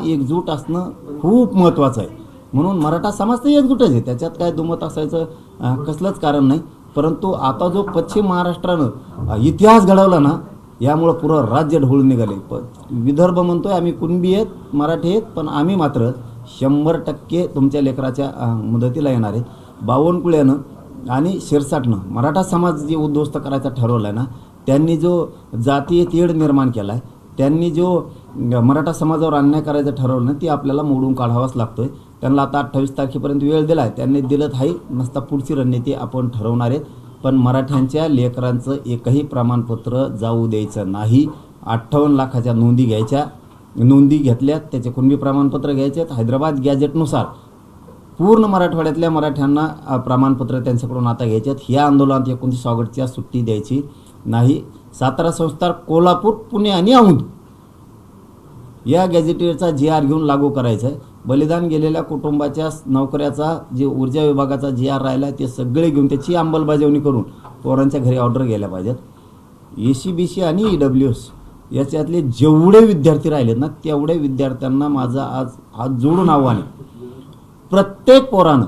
एकजूट असणं खूप महत्त्वाचं आहे. म्हणून मराठा समाज तर एकजूटच आहे, त्याच्यात काय दुमत असायचं कसलंच कारण नाही. परंतु आता जो पश्चिम महाराष्ट्रानं इतिहास घडवला ना, यामुळं पुरं राज्य ढवळून निघाले. विदर्भ म्हणतोय आम्ही कुणबी आहेत, मराठी आहेत, पण आम्ही मात्र 100% तुमच्या लेकराच्या मदतीला येणार आहेत. बावनकुळ्यानं आणि शिरसाटनं मराठा समाज जे उद्ध्वस्त करायचा ठरवला आहे ना, त्यांनी जो जातीय तेढ निर्माण केला आहे, त्यांनी जो मराठा समाजावर अन्याय करायचं ठरवलं ना, ती आपल्याला मोडून काढावाच लागतोय. त्यांना आता 28 तारखेपर्यंत वेळ दिला आहे, त्यांनी दिलं आहे. नसता पुढची रणनीती आपण ठरवणार आहेत. पण मराठ्यांच्या लेकरांचं एकही प्रमाणपत्र जाऊ द्यायचं नाही. 58 लाखाच्या नोंदी घ्यायच्या, नोंदी घेतल्यात, त्याचे कुणबी प्रमाणपत्र घ्यायचे आहेत. हैदराबाद गॅजेटनुसार पूर्ण मराठवाड्यातल्या मराठ्यांना प्रमाणपत्र त्यांच्याकडून आता घ्यायचे आहेत. ह्या आंदोलनात 29 ऑगस्टच्या सुट्टी द्यायची नाही. सातारा संस्थान, कोल्हापूर, पुणे आणि औंध या गॅजेटेडचा GR घेऊन लागू करायचा आहे. बलिदान गेलेल्या कुटुंबाच्या नोकऱ्याचा जे ऊर्जा विभागाचा GR राहिला आहे ते सगळे घेऊन त्याची अंमलबजावणी करून पोरांच्या घरी ऑर्डर गेल्या पाहिजेत. ACBC आणि EWS याच्यातले जेवढे विद्यार्थी राहिलेत ना, तेवढे विद्यार्थ्यांना माझं आज हात जोडून आव्हान आहे. प्रत्येक पोरानं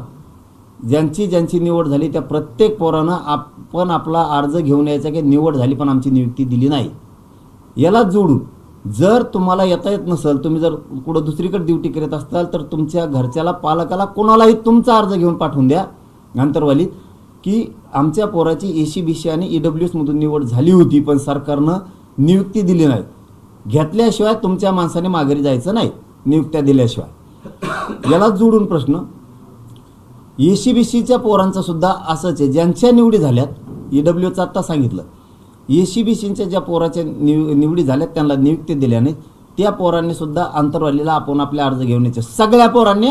ज्यांची ज्यांची निवड झाली त्या प्रत्येक पोरानं आपण आपला अर्ज घेऊन यायचा की निवड झाली पण आमची नियुक्ती दिली नाही. याला जोडून जर तुम्हाला येता येत नसेल, तुम्ही जर कुठं दुसरीकडे ड्युटी करत असाल तर तुमच्या घरच्याला, पालकाला, कोणालाही तुमचा अर्ज घेऊन पाठवून द्या आंतरवालीत की आमच्या पोराची ACBC आणि EWS मधून निवड झाली होती पण सरकारनं नियुक्ती दिली नाही. घेतल्याशिवाय तुमच्या माणसाने माघारी जायचं नाही, नियुक्त्या दिल्याशिवाय. याला जोडून प्रश्न ACBCच्या पोरांचा सुद्धा असंच आहे. ज्यांच्या निवडी झाल्यात, EWSचं आत्ता सांगितलं, ACBCच्या ज्या पोराच्या निवडी झाल्यात त्यांना नियुक्ती दिल्या नाही, त्या पोरांनी सुद्धा आंतरवालीला आपण आपले अर्ज घेऊन यायचे. सगळ्या पोरांनी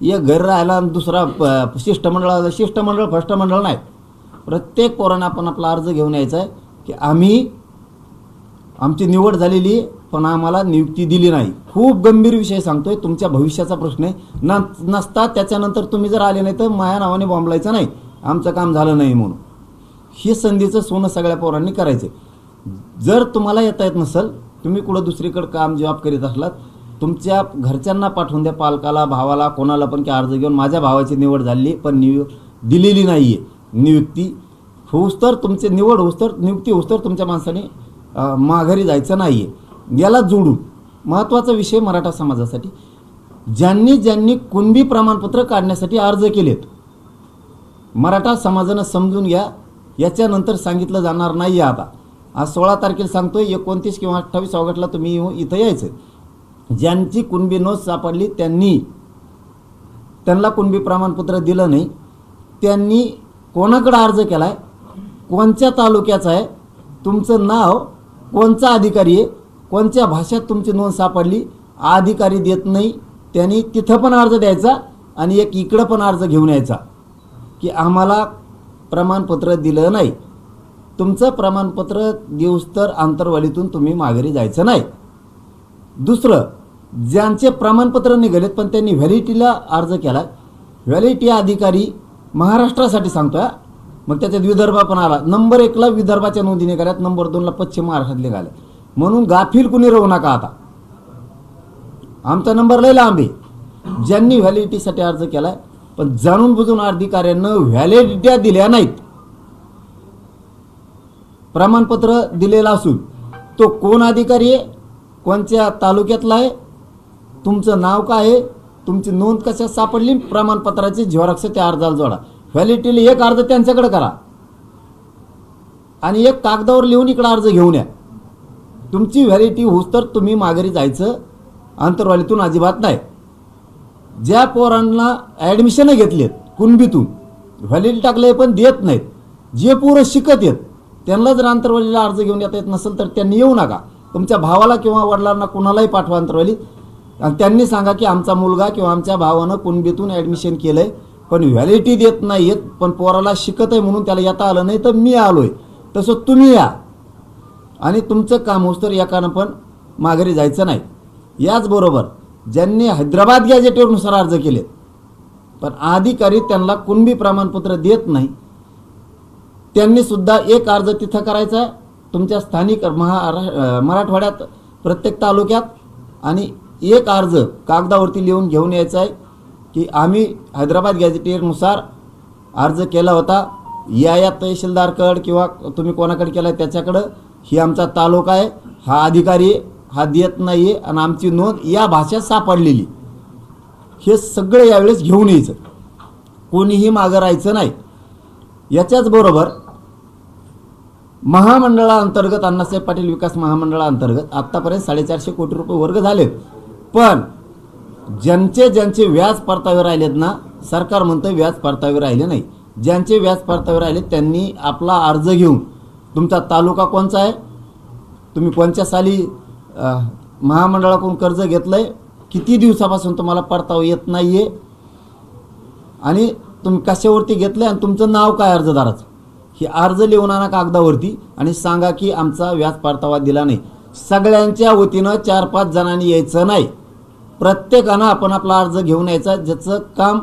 एक घर राहायला दुसरा शिष्टमंडळ फर्स्ट मंडळ नाही, प्रत्येक पोरांना आपण आपला अर्ज घेऊन यायचा आहे की आमची निवड झालेली पण आम्हाला नियुक्ती दिली नाही. खूप गंभीर विषय सांगतोय, तुमच्या भविष्याचा प्रश्न आहे. नसता त्याच्यानंतर तुम्ही जर आले नाही तर माया नावाने बॉम्बलायचं नाही, आमचं काम झालं नाही म्हणून. हे संधीचं सोनं सगळ्या पोरांनी करायचं. जर तुम्हाला येता येत नसेल, तुम्ही कुठं दुसरीकडे काम जॉब करीत असलात, तुमच्या घरच्यांना पाठवून द्या, पालकाला, भावाला, कोणाला पण की अर्ज घेऊन माझ्या भावाची निवड झाली पण दिलेली नाही आहे. नियुक्ती होऊस तर, तुमची निवड होऊस तर, नियुक्ती होऊस तर तुमच्या माणसाने माघारी जायचं नाही आहे. याला जोडून महत्त्वाचा विषय मराठा समाजासाठी, ज्यांनी ज्यांनी कुणबी प्रमाणपत्र काढण्यासाठी अर्ज केलेत, मराठा समाजानं समजून घ्या, याच्यानंतर सांगितलं जाणार नाही आहे. आता आज 16 तारखेला सांगतोय, 29 किंवा 28 ऑगस्टला तुम्ही इथं यायचं. ज्यांची कुणबी नोंद सापडली त्यांना कुणबी प्रमाणपत्र दिलं नाही, त्यांनी कोणाकडे अर्ज केला आहे, कोणत्या तालुक्याचा आहे, तुमचं नाव, कोणचा अधिकारी आहे, कोणत्या भाषेत तुमची नोंद सापडली, अधिकारी देत नाही, त्यांनी तिथं पण अर्ज द्यायचा आणि एक इकडं पण अर्ज घेऊन यायचा की आम्हाला प्रमाणपत्र दिलं नाही. तुमचं प्रमाणपत्र देऊस तर आंतरवालीतून तुम्ही माघारी जायचं नाही. दुसरं, ज्यांचे प्रमाणपत्र निघालेत पण त्यांनी व्हॅलिडिटीला अर्ज केला, व्हॅलिडिटी अधिकारी महाराष्ट्रासाठी सांगतोय, मग त्याच्यात विदर्भ पण आला. नंबर 1ला विदर्भाच्या नोंदी निघाल्यात, नंबर 2ला पश्चिम महाराष्ट्रात निघाल्या. म्हणून गाफील कुणी राहू नका. आता आमचा नंबर लय लांब आहे. ज्यांनी व्हॅलिडिटीसाठी अर्ज केलाय पण जाणून बुजून अधिकाऱ्यांना व्हॅलिडिटी दिल्या नाहीत, प्रमाणपत्र दिलेलं असून तो कोण अधिकारी आहे, कोणत्या तालुक्यातला आहे, तुमचं नाव काय आहे, तुमची नोंद कशात सापडली, प्रमाणपत्राची झेरॉक्स त्या अर्जाला जोडा. व्हॅलिडिटीला एक अर्ज त्यांच्याकडे करा आणि एक कागदावर लिहून इकडे अर्ज घेऊन या. तुमची व्हॅलिडिटी होऊस तर तुम्ही माघारी जायचं, आंतरवालीतून अजिबात नाही. ज्या पोरांना ॲडमिशन घेतलेत कुणबीतून, व्हॅलिडिटी टाकले पण देत नाहीत, जे पोरं शिकत आहेत त्यांना जर आंतरवालीला अर्ज घेऊन येता येत नसेल तर त्यांनी येऊ नका. तुमच्या भावाला किंवा वडिलांना कुणालाही पाठवा आंतरवाली आणि त्यांनी सांगा की आमचा मुलगा किंवा आमच्या भावानं कुणबीतून ॲडमिशन केलं आहे पण व्हॅलिडिटी देत नाही आहेत, पण पोराला शिकत आहे म्हणून त्याला येता आलं नाही तर मी आलो आहे, तसं तुम्ही या आणि तुमचं काम होस तर एकानं पण माघारी जायचं नाही. याचबरोबर ज्यांनी हैदराबाद गॅजेटनुसार अर्ज केलेत पण अधिकारी त्यांना कुणबी प्रमाणपत्र देत नाही, त्यांनी सुद्धा एक अर्ज तिथं करायचा तुमच्या स्थानिक मराठवाड्यात प्रत्येक तालुक्यात आणि एक अर्ज कागदावरती लिहून घेऊन यायचा आहे की आम्ही हैदराबाद गॅझेटियरनुसार अर्ज केला होता, या तहसीलदारकडं किंवा तुम्ही कोणाकडे केला त्याच्याकडं, ही आमचा तालुका आहे, हा अधिकारी आहे, हा देत नाही आहे आणि आमची नोंद या भाषेत सापडलेली, हे सगळं यावेळेस घेऊन यायचं, कोणीही मागं राहायचं नाही. याच्याच बरोबर महामंडळाअंतर्गत अण्णासाहेब पाटील विकास महामंडळाअंतर्गत आत्तापर्यंत 450 कोटी रुपये वर्ग झालेत, पण ज्यांचे व्याज परतावे राहिलेत ना, सरकार म्हणतं व्याज परतावे राहिले नाही, ज्यांचे व्याज परतावे राहिले त्यांनी आपला अर्ज घेऊन, तुमचा तालुका कोणचा आहे, तुम्ही कोणत्या साली महामंडळाकडून कर्ज घेतलंय, किती दिवसापासून तुम्हाला परतावा येत नाही आहे आणि तुम्ही कशावरती घेतलंय आणि तुमचं नाव काय अर्जदाराचं, हे अर्ज लिहून आणा कागदावरती आणि सांगा की आमचा व्याज परतावा दिला नाही. सगळ्यांच्या वतीनं 4-5 जणांनी यायचं नाही, प्रत्येकानं आपण आपला अर्ज घेऊन यायचा. ज्याचं काम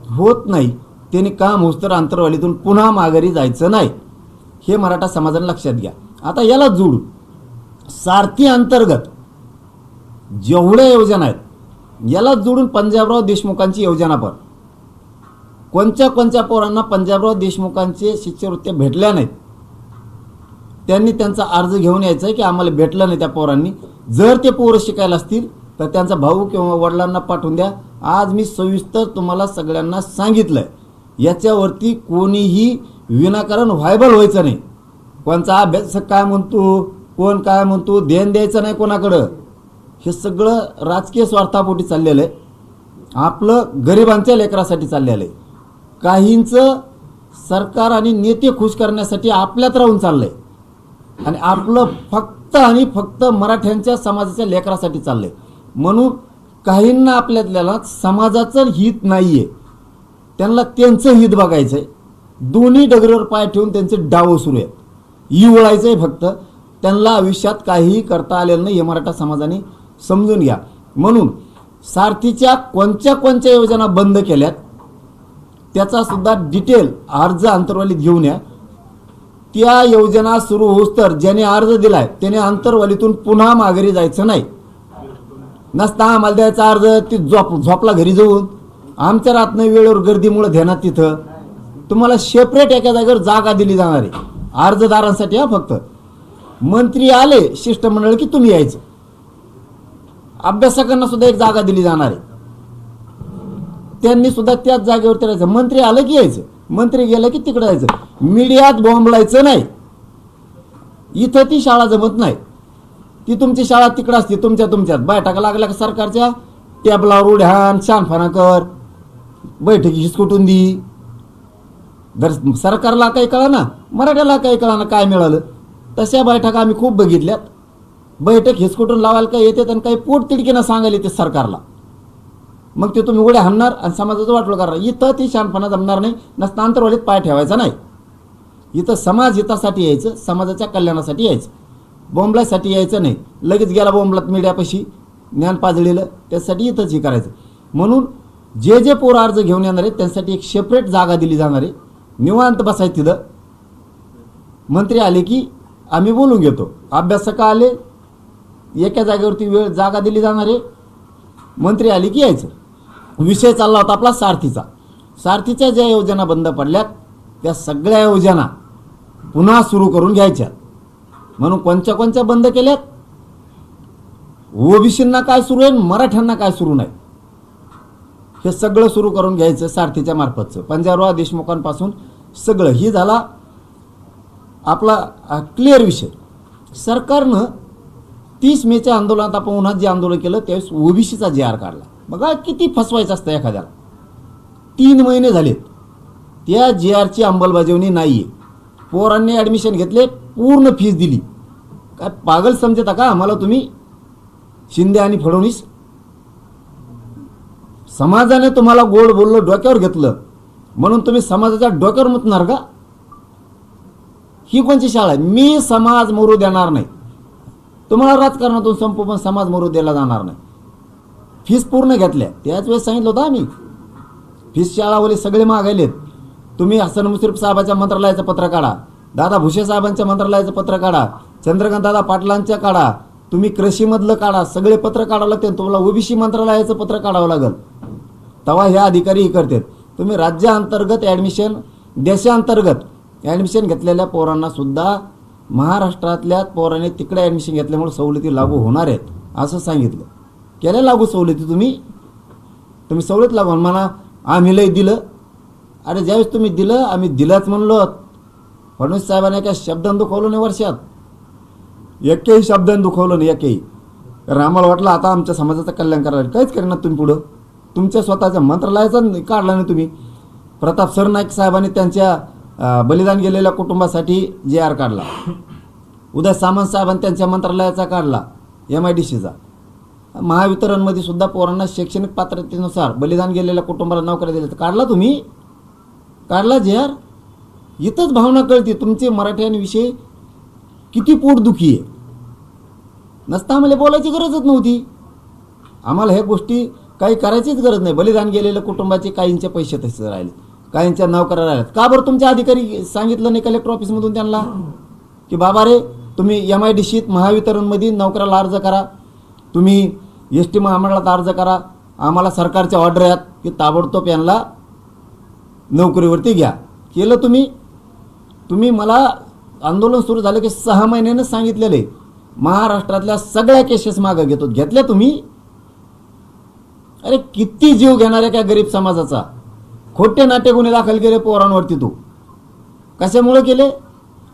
होत नाही त्यांनी काम होस्तर अंतरवालीतून पुन्हा माघारी जायचं नाही, हे मराठा समाजाने लक्षात घ्या. आता याला जोडू, सारथी अंतर्गत जेवढ्या योजना आहेत याला जोडून पंजाबराव देशमुखांची योजना, पण कोणत्या पोरांना पंजाबराव देशमुखांचे शिष्यवृत्त्या भेटल्या नाहीत त्यांनी त्यांचा अर्ज घेऊन यायचा आहे की आम्हाला भेटलं नाही त्या पोरांनी. जर ते पोरं शिकायला असतील तर त्यांचा भाऊ किंवा वडिलांना पाठवून द्या. आज मी सविस्तर तुम्हाला सगळ्यांना सांगितलंय, याच्यावरती कोणीही विनाकारण व्हायबल व्हायचं नाही. कोणचा अभ्यासक काय म्हणतो, कोण काय म्हणतो, देण द्यायचं नाही कोणाकडं. हे सगळं राजकीय स्वार्थापोटी चाललेलं आहे, आपलं गरिबांच्या लेकरासाठी चाललेलं आहे. काहींचं सरकार आणि नेते खुश करण्यासाठी आपल्यात राहून चाललंय आणि आपलं फक्त आणि फक्त मराठ्यांच्या समाजाच्या लेकरासाठी चाललंय. म्हणून काहींना आपल्यातल्याला समाजाचं हित नाहीये, त्यांना त्यांचं हित बघायचंय. दोन्ही डगरीवर पाय ठेवून त्यांचे डाव सुरू आहेत, इवळायचंय फक्त. त्यांना आयुष्यात काहीही करता आलेलं नाही, हे मराठा समाजाने समजून घ्या. म्हणून सारथीच्या कोणत्या योजना बंद केल्यात त्याचा सुद्धा डिटेल अर्ज अंतरवालीत घेऊन या. त्या योजना सुरू होस तर ज्याने अर्ज दिलाय त्याने अंतरवालीतून पुन्हा माघारी जायचं नाही. नसता आम्हाला द्यायचा अर्ज ती झोपला घरी जाऊन, आमच्या रातनं वेळेवर गर्दीमुळे ध्यानात तिथं तुम्हाला सेपरेट एका जागेवर जागा दिली जाणार आहे अर्जदारांसाठी. हा फक्त मंत्री आले शिष्टमंडळ की तुम्ही यायचं, अभ्यासकांना सुद्धा एक जागा दिली जाणार आहे, त्यांनी सुद्धा त्याच जागेवरती राहायचं. मंत्री आलं की यायचं, मंत्री गेलं की तिकडे जायचं. मीडियात बोंबलायचं नाही, इथं ती शाळा जमत नाही. ती तुमची शाळा तिकडं असते तुमच्यात बैठका लागल्या का सरकारच्या टेबलावर उड्यान शानफाना कर, बैठकी हिसकुटून दी. जर सरकारला काही कळा ना, मराठ्याला काही कळा ना काय मिळालं, तशा बैठका आम्ही खूप बघितल्यात. बैठक हिसकुटून लावायला काय येते आणि काही पोट तिडकीनं सांगायला येते सरकारला, मग ते तुम्ही उड्या हाणणार आणि समाजाचं वाटलं करणार. इथं ती शानपणा जमणार नाही, नसता अंतरवालीत पाय ठेवायचा नाही. इथं समाज हितासाठी यायचं, समाजाच्या कल्याणासाठी यायचं, बोंबलासाठी यायचं नाही. लगेच गेला बोंबलात मीडियापाशी ज्ञान पाजळलेलं, त्यासाठी इथंच हे करायचं. म्हणून जे पोरं अर्ज घेऊन येणार आहेत त्यांसाठी एक सेपरेट जागा दिली जाणार आहे, निवांत बसायचं तिथं. मंत्री आले की आम्ही बोलून घेतो, अभ्यासक आले एका जागेवरती जागा दिली जाणार आहे, मंत्री आले की यायचं. विषय चालला होता आपला सारथीच्या ज्या योजना बंद पडल्यात त्या सगळ्या योजना पुन्हा सुरू करून घ्यायच्या. म्हणून कोणत्या बंद केल्यात, ओबीसींना काय सुरू आहे, मराठ्यांना काय सुरू नाही, हे सगळं सुरू करून घ्यायचं सारथीच्या मार्फतचं. पंजाबराव देशमुखांपासून सगळं ही झाला आपला क्लिअर विषय. सरकारनं 30 मेच्या आंदोलनात आपण उन्हात जे आंदोलन केलं त्यावेळेस ओबीसीचा JR काढला. बघा किती फसवायचं असतं एखाद्याला. 3 महिने झालेत त्या JRची अंमलबजावणी नाहीये. पोरांनी ॲडमिशन घेतले, पूर्ण फीस दिली. काय पागल समजता का आम्हाला तुम्ही, शिंदे आणि फडणवीस? समाजाने तुम्हाला गोड बोललं, डोक्यावर घेतलं म्हणून तुम्ही समाजाच्या डोक्यावर मुतणार का? ही कोणची शाळा आहे? मी समाज मरू देणार नाही, तुम्हाला राजकारणातून संपू पण समाज मरू द्यायला जाणार नाही. फीस पूर्ण घेतल्या, त्याच वेळेस सांगितलं होतं आम्ही, फीस शाळावाले सगळे मागायलेत. तुम्ही हसन मुश्रीफ साहेबांच्या मंत्रालयाचं पत्र काढा, दादा भुसे साहेबांच्या मंत्रालयाचं पत्र काढा, चंद्रकांत दादा पाटलांच्या काढा, तुम्ही कृषीमधलं काढा, सगळे पत्र काढावं लागते, तुम्हाला ओबीसी मंत्रालयाचं पत्र काढावं लागेल, तेव्हा हे अधिकारी हे करतात. तुम्ही राज्याअंतर्गत ॲडमिशन, देशांतर्गत ॲडमिशन घेतलेल्या पोरांना सुद्धा महाराष्ट्रातल्या पोरांनी तिकडे ॲडमिशन घेतल्यामुळे सवलती लागू होणार आहेत असं सांगितलं. केल्या लागू सवलती? तुम्ही सवलत लागू म्हणा आम्ही लय दिलं. अरे ज्यावेळेस तुम्ही दिलं, आम्ही दिलंच म्हणलो. फडणवीस साहेबांनी काय शब्दांत दुखवलं नाही वर्षात, एकही शब्दांत दुखवलं नाही, एकही. कारण आम्हाला वाटलं आता आमच्या समाजाचं कल्याण करायला, काहीच करणार तुम्ही पुढं. तुमच्या स्वतःच्या मंत्रालयाचा काढला नाही तुम्ही. प्रताप सरनाईक साहेबांनी त्यांच्या बलिदान गेलेल्या कुटुंबासाठी JR काढला. उदय सामंत साहेबांनी त्यांच्या मंत्रालयाचा काढला, MIDCचा. महावितरणमध्ये सुद्धा पोरांना शैक्षणिक पात्रतेनुसार बलिदान गेलेल्या कुटुंबाला नोकऱ्या दिल्या, काढला तुम्ही, काढला JR. इथंच भावना कळते तुमचे मराठ्यांविषयी किती पोटदुखी आहे. नसता आम्हाला बोलायची गरजच नव्हती. आम्हाला ह्या गोष्टी काही करायचीच गरज नाही. बलिदान गेलेल्या कुटुंबाचे काहींचे पैसे तसे राहिले, काहींच्या नोकऱ्या राहिल्यात. का बरं तुमचे अधिकारी सांगितलं नाही कलेक्टर ऑफिसमधून त्यांना की बाबा रे तुम्ही MIDCत महावितरणमध्ये नोकऱ्याला अर्ज करा, तुम्ही ST महामंडळात अर्ज करा, आम्हाला सरकारच्या ऑर्डर आहेत की ताबडतोब यांना नोकरीवरती घ्या. केलं तुम्ही मला आंदोलन सुरू झालं की 6 महिन्यानं सांगितलेले महाराष्ट्रातल्या सगळ्या केसेस मागं घेतो, घेतल्या तुम्ही. अरे किती जीव घेणाऱ्या काय गरीब समाजाचा. खोटे नाट्य गुन्हे दाखल केले पोरांवरती. तू कशामुळे केले?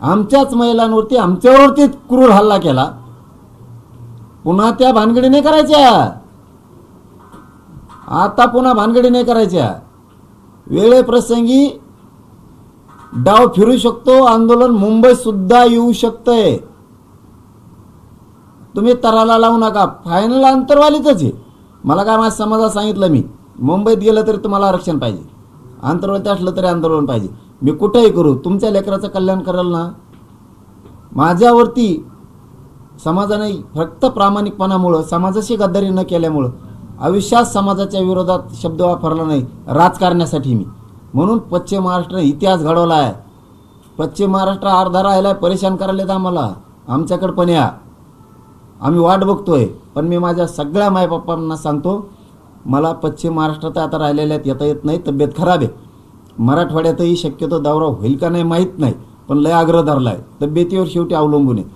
आमच्याच महिलांवरती, आमच्यावरती क्रूर हल्ला केला. पुन्हा त्या भानगडी नाही करायच्या, आता पुन्हा भानगडी नाही करायच्या. वेळेप्रसंगी डाव फिरू शकतो, आंदोलन मुंबईत सुद्धा येऊ शकतंय. तुम्ही तराला लावू नका, फायनल अंतरवालीच आहे. मला काय माझ्या समाजात सांगितलं, मी मुंबईत गेलं तरी तुम्हाला आरक्षण पाहिजे, आंतरवालीत असलं तरी आंदोलन पाहिजे. मी कुठेही करू, तुमच्या लेकराचं कल्याण कराल ना. माझ्यावरती समाजाने फक्त प्रामाणिकपणामुळं, समाजाशी गद्दारी न केल्यामुळं, आयुष्यात समाजाच्या विरोधात शब्द वापरला नाही राजकारण्यासाठी मी. म्हणून पश्चिम महाराष्ट्र इतिहास घडवला आहे. पश्चिम महाराष्ट्र अर्धा राहिला परेशान करायला आम्हाला. आमच्याकडे पण या, आम्ही वाट बघतोय. पण मी माझ्या सगळ्या मायबापांना सांगतो, मला पश्चिम महाराष्ट्रात आता राहिलेल्यात येता येत नाही, तब्येत खराब आहे. मराठवाड्यातही शक्यतो दौरा होईल का नाही माहीत नाही, पण लय आग्रह धरला आहे. तब्येतीवर शेवटी अवलंबून आहे.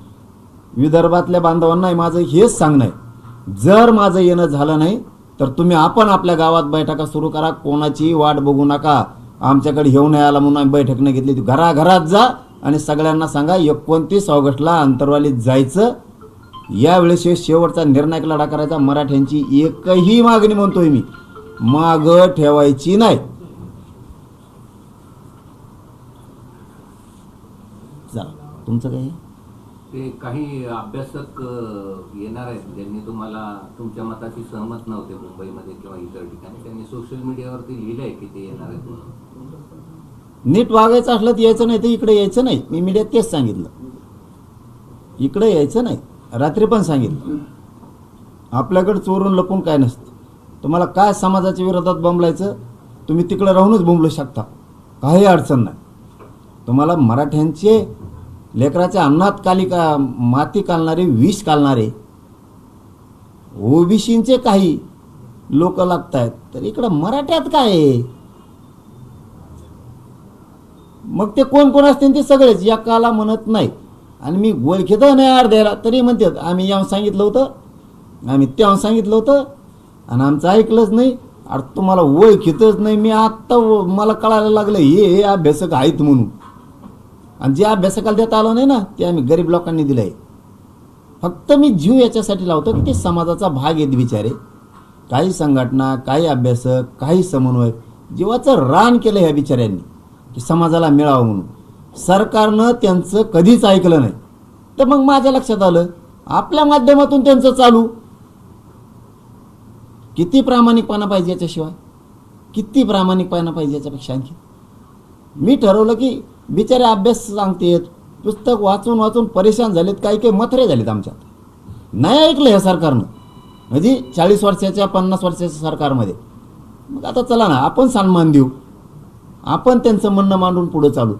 विदर्भातल्या बांधवांना माझं हेच सांगणं आहे, जर माझं येणं झालं नाही तर तुम्ही आपण आपल्या गावात बैठका सुरू करा, कोणाची वाट बघू नका. आमच्याकडे येऊ नये आला म्हणून आम्ही बैठक नाही घेतली. घराघरात जा आणि सगळ्यांना सांगा 29 ऑगस्टला अंतरवालीत जायचं. यावेळेस शेवटचा निर्णायक लढा करायचा. मराठ्यांची एकही मागणी म्हणतोय मी माग ठेवायची नाही. तुमचं काही ते काही अभ्यासक येणार आहेत ज्यांनी तुम्हाला तुमच्या मताशी सहमत नव्हते मुंबईमध्ये किंवा इतर ठिकाणी, त्यांनी सोशल मीडियावरती लिहिलंय की ते येणार आहेत म्हणून. नीट वागायचं असलं तर यायचं नाही, तर इकडे यायचं नाही. मी मीडियात तेच सांगितलं, इकडे यायचं नाही. रात्री पण सांगितलं, आपल्याकडे चोरून लपून काय नसतं. तुम्हाला काय समाजाच्या विरोधात बोंबलायचं, तुम्ही तिकडे राहूनच बोंबलू शकता, काही अडचण नाही. तुम्हाला मराठ्यांचे लेकराच्या अन्नात माती कालणारे, विष कालणारे ओबीसींचे काही लोक लागत आहेत, तर इकडं मराठ्यात काय आहे? मग ते कोण कोण असतील ते सगळेच एकाला म्हणत नाही. आणि मी ओळखीत नाही अर्ध्याला तरी म्हणतात आम्ही यावं सांगितलं होतं, आम्ही तेव्हा सांगितलं होतं आणि आमचं ऐकलंच नाही. अरे तुम्हाला ओळखीतच नाही. मी आत्ता मला कळायला लागलं हे अभ्यासक आहेत म्हणून. आणि जे अभ्यासकाला देता आलं नाही ना, ते आम्ही गरीब लोकांनी दिलं आहे. फक्त मी जीव याच्यासाठी लावतो की ते समाजाचा भाग आहेत बिचारे. काही संघटना, काही अभ्यासक, काही समन्वयक जीवाचं रान केलं ह्या बिचाऱ्यांनी की समाजाला मिळावं म्हणून. सरकारनं त्यांचं कधीच ऐकलं नाही. तर मग माझ्या लक्षात आलं आपल्या माध्यमातून त्यांचं चालू. किती प्रामाणिकपणा पाहिजे याच्याशिवाय, किती प्रामाणिकपणा पाहिजे याच्यापेक्षा आणखी. मी ठरवलं की बिचारे अभ्यास सांगतेत, पुस्तक वाचून वाचून परेशान झालेत, काही काही मथरे झालेत आमच्यात. नाही ऐकलं ह्या सरकारनं, म्हणजे 40 वर्षाच्या 50 वर्षाच्या सरकारमध्ये. मग आता चला ना आपण सन्मान देऊ, आपण त्यांचं म्हणणं मांडून पुढं चालू.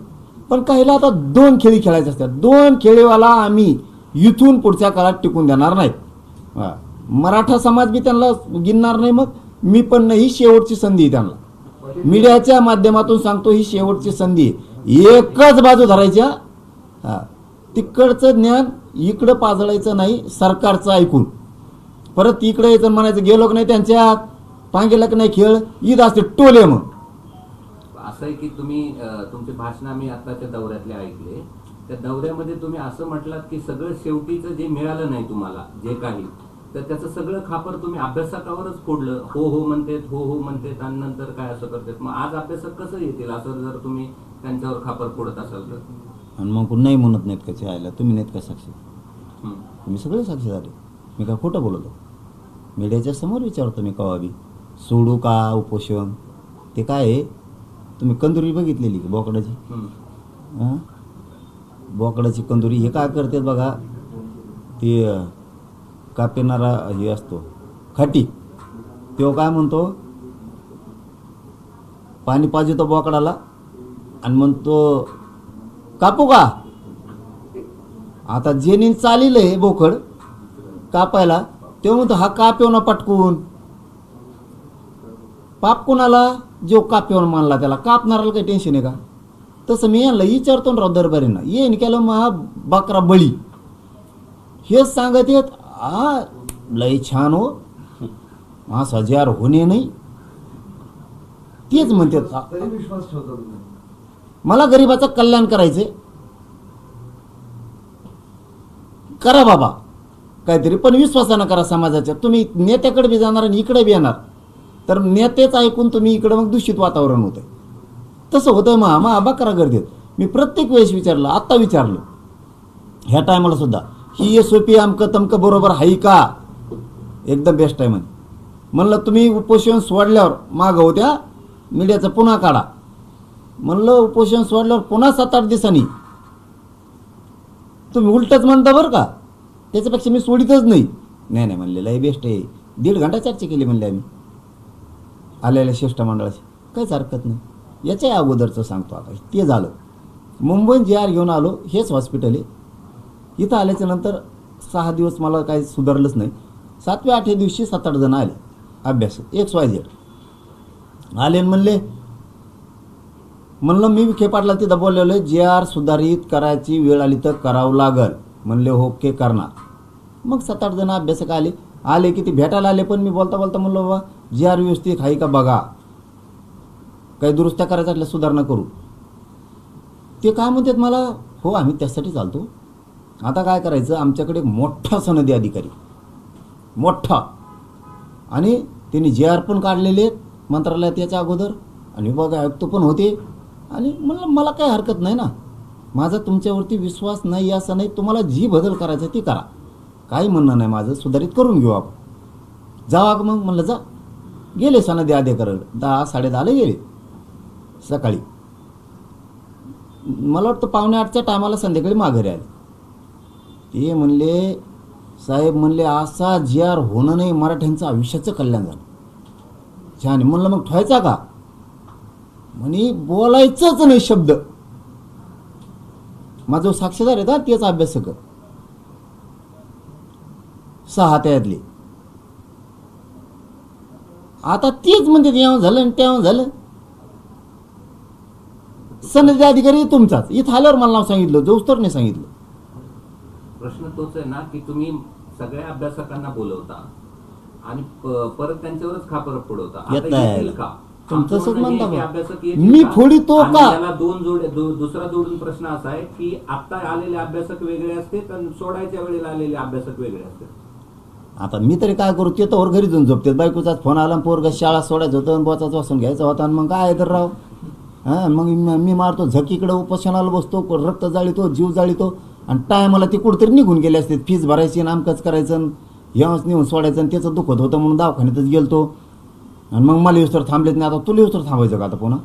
पण काहीला आता 2 खेळी खेळायचे असतात. 2 खेळीवाला आम्ही इथून पुढच्या काळात टिकून देणार नाहीत. हा. मराठा समाज बी त्यांना गिनणार नाही. मग मी पण नाही. ही शेवटची संधी आहे त्यांना. मीडियाच्या माध्यमातून सांगतो, ही शेवटची संधी आहे. एकच बाजू धरायच्या. हा. तिकडचं ज्ञान इकडं पाजळायचं नाही. सरकारचं ऐकून परत इकडे यायचं म्हणायचं गेलो की नाही त्यांच्यात पांगेला की नाही खेळ ईद असते टोले. मग असं आहे की तुम्ही तुमचे भाषण आम्ही आताच्या दौऱ्यातले ऐकले. त्या दौऱ्यामध्ये तुम्ही असं म्हटलात की सगळं शेवटीचं जे मिळालं नाही तुम्हाला जे काही, तर त्याचं सगळं खापर तुम्ही अभ्यासकावरच फोडलं. हो हो म्हणतेत, हो हो म्हणतेत आणि नंतर काय असं करतात. मग आज अभ्यासक कसं येतील असं जर तुम्ही त्यांच्यावर खापर फोडत असाल तर? आणि मग नाही म्हणत नाहीत का यायला? तुम्ही नाहीत का साक्षी? हं. तुम्ही सगळे साक्षी झाले. मी काय खोटं बोलतो? मीडियाच्या समोर विचारतो मी कवा बी. सोडू का उपोषण? ते काय आहे, तुम्ही कंदुरी बघितलेली की बोकडाची? हां, बोकडाची कंदुरी. हे काय करतात बघा, ते कापेनारा हे असतो खाटी, तो काय म्हणतो, पाणी पाहिजे तो बोकडाला आणि म्हणतो कापू का? आता जेनी चालिले बोकड कापायला, तो म्हणतो हा कापेव ना पटकून. पाप कोणाला? जो कापेवर मानला त्याला. कापणाराला काही टेन्शन आहे का? तसं मी यांना विचारतो ना राव दरबारींना, येईन केलं मग बकरा बळी हेच सांगत येत. हा लय छान हो, असा जार होणे नाही. तेच म्हणतात विश्वास ठेवतो तुम्ही. मला गरिबाचं कल्याण करायचंय. करा बाबा काहीतरी, पण विश्वासानं करा समाजाच्या. तुम्ही नेत्याकडे बी जाणार आणि इकडे बी येणार, तर नेतेच ऐकून तुम्ही इकडं मग दूषित वातावरण होतंय. तसं होतंय. मग बकरा गर्दीत मी प्रत्येक वेळेस विचारलं, आत्ता विचारलं ह्या टायमाला सुद्धा, ही SOP अमकं तमकं बरोबर आहे का? एकदम बेस्ट आहे म्हणजे. म्हणलं तुम्ही उपोषण सोडल्यावर मागं होत्या मीडियाचं पुन्हा काढा. म्हणलं उपोषण सोडल्यावर पुन्हा 7-8 दिवसांनी तुम्ही उलटच म्हणता बरं का. त्याच्यापेक्षा मी सोडितच नाही. नाही म्हणलेलं आहे बेस्ट आहे. 1.5 घंटा चर्चा केली म्हणले आम्ही आलेल्या शिष्टमंडळाची. काहीच हरकत नाही. याच्या अगोदरचं सांगतो आता. ते झालं मुंबईत JR घेऊन आलो. हेच हॉस्पिटल आहे. इथं आल्याच्या नंतर 6 दिवस मला काही सुधारलंच नाही. 7व्या-8व्या दिवशी 7-8 जण आले अभ्यास XYZ आले म्हणले. म्हणलं मी विखे पाटला तिथं बोललेलो आहे, JR सुधारित करायची वेळ आली तर करावं लागल. म्हणले ओके करणार. मग 7-8 जण अभ्यासक आले की ते भेटायला आले. पण मी बोलता बोलता म्हणलो बाबा JR व्यवस्थित आहे का बघा, काही दुरुस्त्या करायच्या असल्या सुधारणा करू. ते काय म्हणतात मला, हो आम्ही त्यासाठी चालतो. आता काय करायचं, आमच्याकडे मोठा सनदी अधिकारी मोठा, आणि त्यांनी JR पण काढलेले आहेत मंत्रालयात याच्या अगोदर, आणि विभाग आयुक्त पण होते. आणि म्हणलं मला काही हरकत नाही ना, माझा तुमच्यावरती विश्वास नाही असं नाही. तुम्हाला जी बदल करायचा ती करा, काही म्हणणं नाही माझं, सुधारित करून घेऊ आपण. जावा मग म्हणलं जा. गेले सनदी अधिकारी 10-10:30 गेले सकाळी. मला वाटतं 7:45च्या टायमाला संध्याकाळी माघारी आले. ते म्हणले साहेब म्हणले असा JR होणं नाही, मराठ्यांचं आयुष्याचं कल्याण झालं. छान. म्हणलं मग ठेवायचा का? म्हणे बोलायचंच नाही शब्द. माझं साक्षीदार आहे तेच अभ्यासक 6 त्यातले. आता तेच म्हणते तेव्हा झालं आणि तेव्हा झालं. सनदी अधिकारी तुमचाच. इथं आल्यावर मला नाव सांगितलं, जोस्तर नाही सांगितलं. प्रश्न तोच आहे ना की तुम्ही सगळ्या अभ्यासकांना बोलवता आणि परत त्यांच्यावरच खापर फोडवता. आता येतील का? तुमचं तसंच म्हणता की बा. अभ्यासक येतील मी का? फोडितो आणि का? त्याला दुसरा जोडून प्रश्न असा आहे की आता आलेले अभ्यासक वेगळे असते आणि सोडायच्या वेळेला आलेले अभ्यासक वेगळे असते. आता मी तरी काय करू, ते तर घरी जाऊन झोपते. बायकोचाच फोन आला, पोरगा शाळा सोडायचं होतं, बोचाच वाचून घ्यायचा होता, आणि मग काय तर राव. हां, मग मी मारतो झकीकडे, उपोषणाला बसतो, रक्त जाळीतो, जीव जाळीतो, आणि टायमाला ते कुठेतरी निघून गेले असते. फीस भरायची, नामकच करायचं, ह्याच नेऊन सोडायचं, आणि त्याचं दुखत होतं म्हणून दवाखान्यातच गेलतो. आणि मग मला येऊस तर थांबलेत नाही. आता तुला येऊस तर थांबायचं का आता पुन्हा?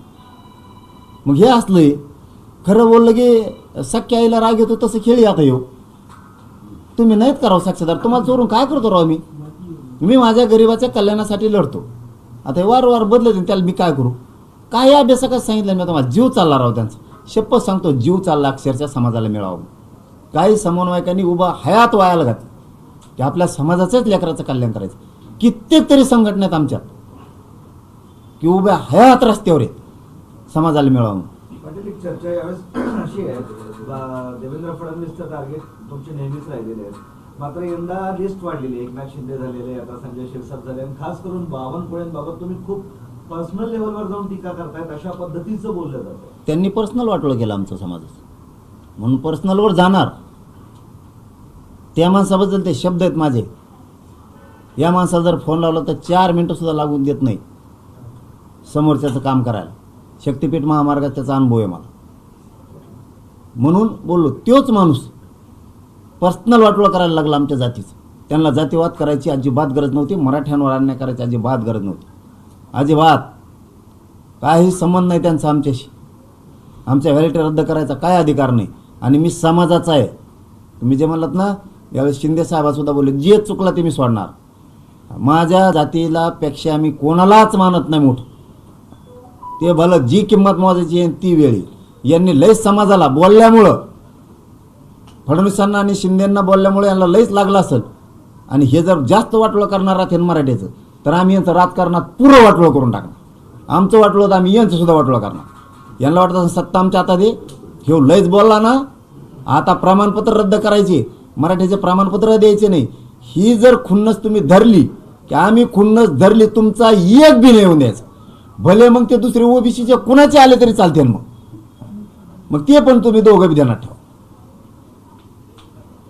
मग हे असलंय. खरं बोललं की सख्या आईला राग येतो तसं खेळी आता येऊ. तुम्ही नाहीत करावं साक्षीदार. तुम्हाला चोरून काय करतो राव मी माझ्या गरिबाच्या कल्याणासाठी लढतो. आता हे वारंवार बदलत, त्याला मी काय करू? काय अभ्यासकाच सांगितलं मी तुम्हाला, जीव चालला राव त्यांचा. शपथ सांगतो जीव चालला अक्षरशः समाजाला मिळावं. काही समन्वयकांनी उभा हयात वायाला घातलं की आपल्या समाजाचंच लेकराचं कल्याण करायचं. कित्येक तरी संघटनेत आमच्या की उभ्या हयात रस्त्यावर आहेत समाजाला मिळवून. पाटील, एक चर्चा यावेळेस अशी आहे, देवेंद्र फडणवीसचं टार्गेट तुमचे नेहमीच राहिलेले आहेत, मात्र यंदा लिस्ट वाढलेली आहे. एकनाथ शिंदे झालेले, आता संजय शिरसाट झाले, आणि खास करून बावनकुळेंबाबत तुम्ही खूप पर्सनल लेवलवर जाऊन टीका करतायत, अशा पद्धतीचं बोललं जातं. त्यांनी पर्सनल वाटोळं केलं आमचं समाजाचं, म्हणून पर्सनलवर जाणार. त्या माणसाबद्दल ते शब्द आहेत माझे. या माणसाला जर फोन लावला तर 4 मिनिटं सुद्धा लागून देत नाही समोरच्याचं काम करायला. शक्तिपीठ महामार्गात त्याचा अनुभव आहे मला, म्हणून बोललो. तोच माणूस पर्सनल वाटोळं करायला लागला आमच्या जातीचं. त्यांना जातीवाद करायची अजिबात गरज नव्हती, मराठ्यांवर अन्याय करायची अजिबात गरज नव्हती, अजिबात काही संबंध नाही त्यांचा आमच्याशी. आमच्या व्हॅलिटी रद्द करायचा काय अधिकार नाही. आणि मी समाजाचा आहे. तुम्ही जे म्हणलात ना, यावेळेस शिंदे साहेबासुद्धा बोलले, जे चुकला ते मी सोडणार. माझ्या जातीला पेक्षा मी कोणालाच मानत नाही मोठं. ते भलं जी किंमत मोजायची आहे ती वेळी. यांनी लयच समाजाला बोलल्यामुळं, फडणवीसांना आणि शिंदेंना बोलल्यामुळे यांना लयच लागलं असेल. आणि हे जर जास्त वाटोळं करणार राहते मराठीचं, तर आम्ही यांचं राजकारणात पुरं वाटोळं करून टाकणार. आमचं वाटोळं तर आम्ही यांचं सुद्धा वाटोळं करणार. यांना वाटतं सत्ता आमच्या हातात आहे, हे लयच बोलला ना, आता प्रमाणपत्र रद्द करायचे, मराठीचे प्रमाणपत्र द्यायचे नाही. ही जर खुन्नस तुम्ही धरली की आम्ही खुन्नस धरली, तुमचा एक बी नाही येऊन द्यायचा. भले मग ते दुसरे ओबीसीचे कुणाचे आले तरी चालतील. मग ते पण तुम्ही दोघं बी ध्यानात ठेवा.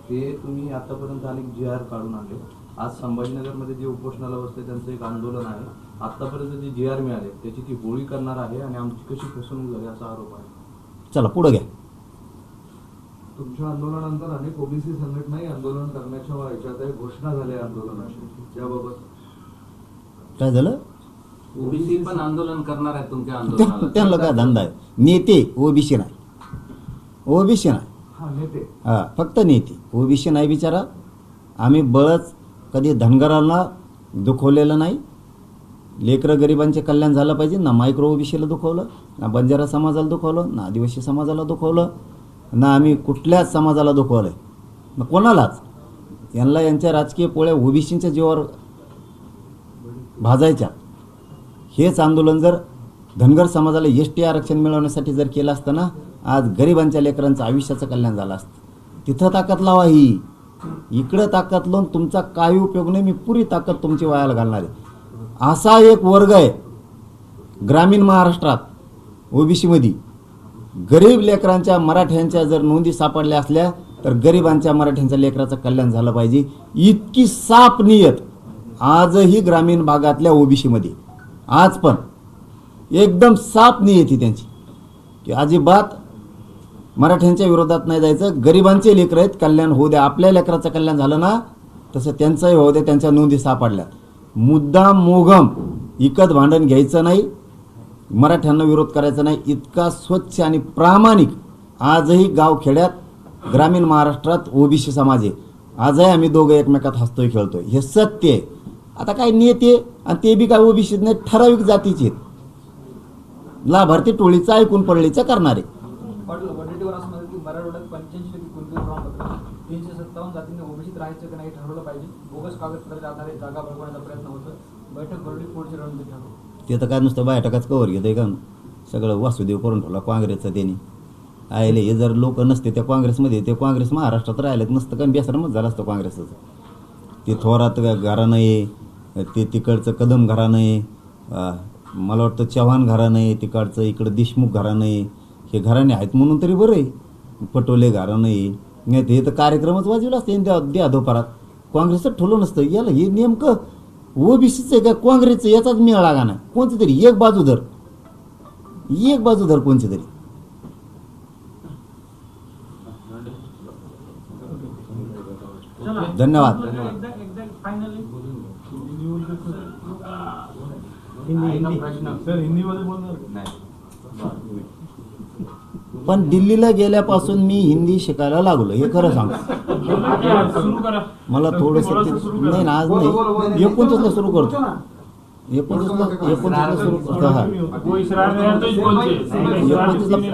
ते तुम्ही आतापर्यंत अनेक GR काढून आणले. आज संभाजीनगरमध्ये जे उपोषणाला बसले त्यांचं एक आंदोलन आहे. आतापर्यंत जे GR मिळाले त्याची ती होळी करणार आहे आणि आमची कशी फसवणूक झाली असा आरोप आहे. चला पुढे घ्या. तुमच्या आंदोलनानंतर अनेक ओबीसी संघटनाही आंदोलन करण्याच्या याच्यात आहे, घोषणा झाल्या आंदोलनाची, त्याबाबत काय झालं? ओबीसी पण आंदोलन करणार आहे तुमच्या आंदोलनाला. त्यांना काय धंदा आहे? नेते ओबीसी नाही, ओबीसी नाही. हा नेते, हां, फक्त नेते, ओबीसी नाही. बिचारा आम्ही बळच कधी धनगरांना दुखवलेलं नाही. लेकरं गरिबांचे कल्याण झालं पाहिजे ना. मायक्रो ओबीसीला दुखवलं ना, बंजारा समाजाला दुखवलं ना, आदिवासी समाजाला दुखवलं ना, आम्ही कुठल्याच समाजाला दुखवलं आहे ना, कोणालाच. यांना यांच्या राजकीय पोळ्या ओबीसींच्या जीवावर भाजायच्या. हेच आंदोलन जर धनगर समाजाला ST आरक्षण मिळवण्यासाठी जर केलं असतं ना, आज गरिबांच्या लेकरांचं आयुष्याचं कल्याण झालं असतं. तिथं ताकद लावा. ही इकडं ताकद लावून तुमचा काही उपयोग नाही. मी पुरी ताकद तुमची वायाला घालणार आहे. असा एक वर्ग आहे ग्रामीण महाराष्ट्रात ओबीसीमध्ये, गरीब लेकरांच्या मराठ्यांच्या जर नोंदी सापडल्या असल्या तर गरिबांच्या मराठ्यांच्या लेकराचं कल्याण झालं पाहिजे. इतकी साफ नियत आजही ग्रामीण भागातल्या ओबीसीमध्ये, आज पण एकदम साफ नियती त्यांची की अजिबात मराठ्यांच्या विरोधात नाही जायचं. गरिबांचे लेकरं आहेत, कल्याण होऊ द्या. आपल्या लेकराचं कल्याण झालं ना, तसं त्यांचंही होऊ द्या. त्यांच्या नोंदी सापडल्यात. मुद्दाम मोगम इकत भांडण घ्यायचं नाही, मराठ्यांना विरोध करायचा नाही. इतका स्वच्छ आणि प्रामाणिक आजही गावखेड्यात ग्रामीण महाराष्ट्रात ओबीसी समाज आहे. आजही आम्ही दोघं एकमेकात हसतोय खेळतोय. हे सत्य आहे. आता काय नेते आणि ते बी काय ओबीसीत नाही, ठराविक जातीचे आहेत. लाभार्थी टोळीचा ऐकून पडलीचं करणारे. वडीलवर असं म्हणतात की मराठवाड्यात 85% कुलकर्णी प्रमाणपत्र 357 जातींनी ओबीसीत राहायचं की नाही ठरवलं पाहिजे. बोगस कागदपत्राच्या आधारे जागा बळकवण्याचा प्रयत्न होतो. बैठक भरली, पुढची रणनीती ठरवली. ते तर काय नुसतं बैठकाच कवर घेतोय का? सगळं वासुदेव करून ठेवला काँग्रेसचं त्यांनी. आले हे जर लोक नसते त्या काँग्रेसमध्ये, ते काँग्रेस महाराष्ट्रात राहिलेत नसतं कारण बेसरमच झालं असतं काँग्रेसचं. ते थोरात घराणं आहे, ते तिकडचं कदम घराणं आहे, मला वाटतं चव्हाण घराणं आहे, तिकडचं इकडं देशमुख घराणं आहे. हे घराणे आहेत म्हणून तरी बरं आहे. पटोले घराणं आहे. नाही ते तर कार्यक्रमच वाजवला असते द्या दुपारात. काँग्रेसचं ठेवलं नसतं. याला हे नेमकं ओबीसीचं आहे का काँग्रेसचं याचाच मेळ लागा नाही. कोणती तरी एक बाजू धर, एक बाजू धर कोणती तरी. धन्यवाद. पण दिल्लीला गेल्यापासून मी हिंदी शिकायला लागलो, हे खरं सांगतो. मला थोडस नाही ना, आज नाही, 29ला सुरू करतो. 29ला सुरू करतो. हा 29ला.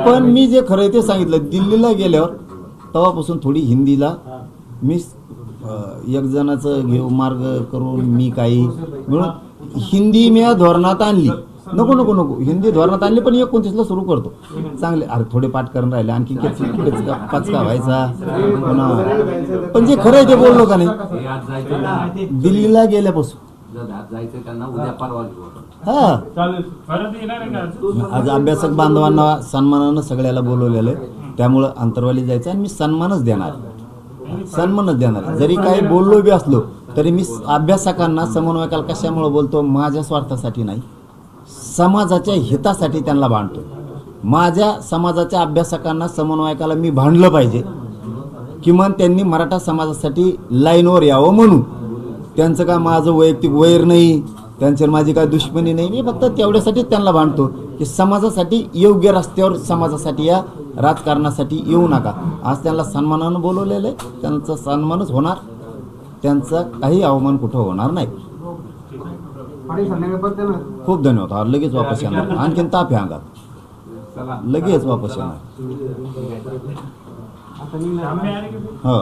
पण मी जे खरं ते सांगितलं, दिल्लीला गेल्यावर तेव्हापासून थोडी हिंदीला मी एक जणाचं घेऊ मार्ग करून मी काही म्हणून हिंदी मी या धोरणात आणली. नको हिंदी धोरणात आणली, पण 29ला सुरू करतो. चांगले अरे थोडे पाठ करून राहिले, आणखी पाचका व्हायचा पुन्हा. पण जे खरं आहे ते बोललो का नाही. हे आज जायचं ना, दिल्लीला गेल्यापासून जर आज जायचं त्यांना उद्या परवा घेऊ आपण. हा आज अभ्यासक बांधवांना सन्मानानं सगळ्याला बोलवलेलं आहे. त्यामुळं अंतरवाली जायचं आणि मी सन्मानच देणार. जरी काही बोललो बी असलो तरी मी अभ्यासकांना समन्वयकाला कशामुळे बोलतो, माझ्या स्वार्थासाठी नाही, समाजाच्या हितासाठी त्यांना भांडतो. माझ्या समाजाच्या अभ्यासकांना समन्वयकाला मी भांडलं पाहिजे, किमान त्यांनी मराठा समाजासाठी लाईनवर यावं म्हणून. त्यांचं काय माझं वैयक्तिक वैर नाही, त्यांच्यावर माझी काय दुश्मनी नाही. मी फक्त तेवढ्यासाठी त्यांना भांडतो की समाजासाठी योग्य रस्त्यावर समाजासाठी या, राजकारणासाठी येऊ नका. आज त्यांना सन्मानानं बोलवलेलं आहे, त्यांचा सन्मानच होणार, त्यांचा काही अवमान कुठं होणार नाही. खूप धन्यवाद. हा लगेच वापस येणार, आणखीन ताप आहे अंगात, लगेच वापस येणार. हो